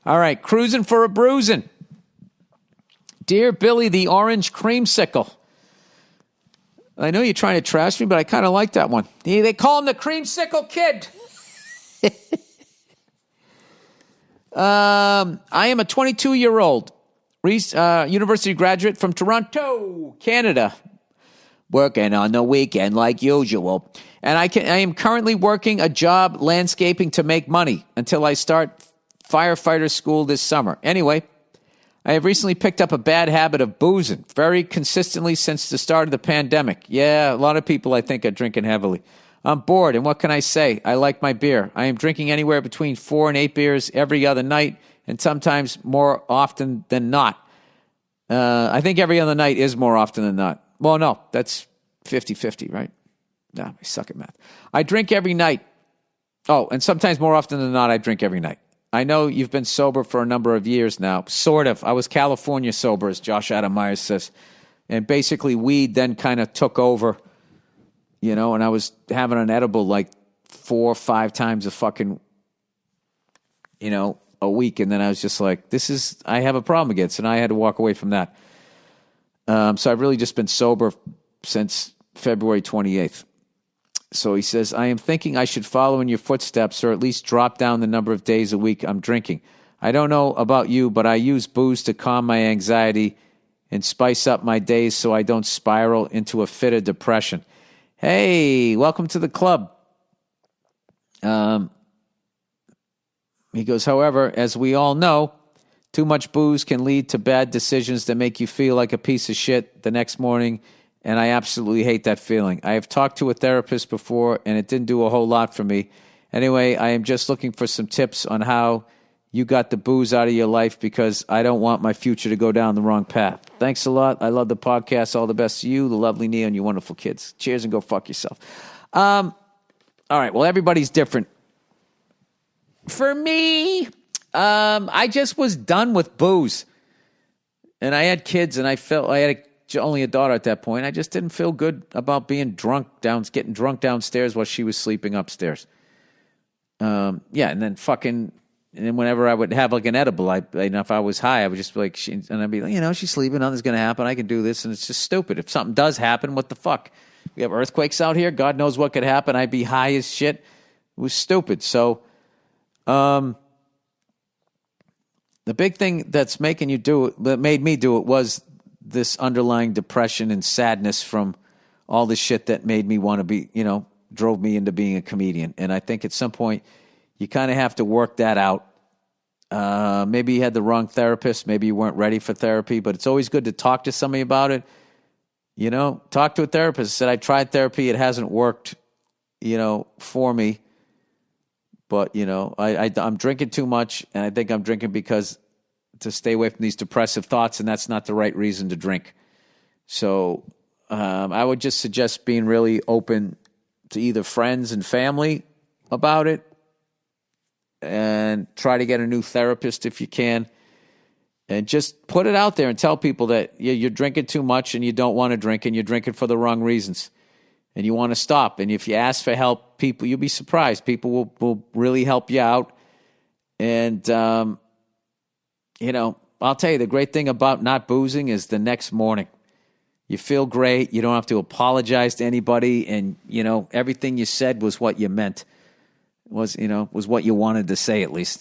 All right, Cruisin for a Bruisin. Dear Billy the Orange Creamsicle. I know you're trying to trash me, but I kind of like that one. They call him the Creamsicle Kid. I am a 22-year-old university graduate from Toronto, Canada, working on the weekend like usual. And I am currently working a job landscaping to make money until I start firefighter school this summer. Anyway, I have recently picked up a bad habit of boozing very consistently since the start of the pandemic. Yeah, a lot of people, I think, are drinking heavily. I'm bored, and what can I say? I like my beer. I am drinking anywhere between 4 and 8 beers every other night, and sometimes more often than not. I think every other night is more often than not. Well, no, that's 50-50, right? No, I suck at math. I drink every night. Oh, and sometimes more often than not, I drink every night. I know you've been sober for a number of years now. Sort of. I was California sober, as Josh Adam Myers says. And basically, weed then kind of took over, and I was having an edible like 4 or 5 times a fucking, a week. And then I was just like, I have a problem against, and I had to walk away from that. So I've really just been sober since February 28th. So he says, I am thinking I should follow in your footsteps or at least drop down the number of days a week I'm drinking. I don't know about you, but I use booze to calm my anxiety and spice up my days so I don't spiral into a fit of depression. Hey, welcome to the club. He goes, however, as we all know, too much booze can lead to bad decisions that make you feel like a piece of shit the next morning, and I absolutely hate that feeling. I have talked to a therapist before, and it didn't do a whole lot for me. Anyway, I am just looking for some tips on how you got the booze out of your life because I don't want my future to go down the wrong path. Thanks a lot. I love the podcast. All the best to you, the lovely Nia, and you wonderful kids. Cheers and go fuck yourself. All right, well, everybody's different. For me, I just was done with booze. And I had kids, and I had only a daughter at that point. I just didn't feel good about being getting drunk downstairs while she was sleeping upstairs. And then whenever I would have like an edible, if I was high, I would just be like, and I'd be like, she's sleeping, nothing's going to happen. I can do this, and it's just stupid. If something does happen, what the fuck? We have earthquakes out here. God knows what could happen. I'd be high as shit. It was stupid. So, the big thing that made me do it was this underlying depression and sadness from all the shit that made me want to be, drove me into being a comedian. And I think at some point you kind of have to work that out. Maybe you had the wrong therapist. Maybe you weren't ready for therapy, but it's always good to talk to somebody about it. Talk to a therapist. I said, I tried therapy. It hasn't worked, for me. But, I'm drinking too much, and I think I'm drinking because to stay away from these depressive thoughts, and that's not the right reason to drink. So I would just suggest being really open to either friends and family about it and try to get a new therapist if you can. And just put it out there and tell people that you're drinking too much and you don't want to drink and you're drinking for the wrong reasons. And you want to stop. And if you ask for help, you'll be surprised. People will really help you out. And, I'll tell you, the great thing about not boozing is the next morning. You feel great. You don't have to apologize to anybody. And, everything you said was what you meant. Was what you wanted to say, at least.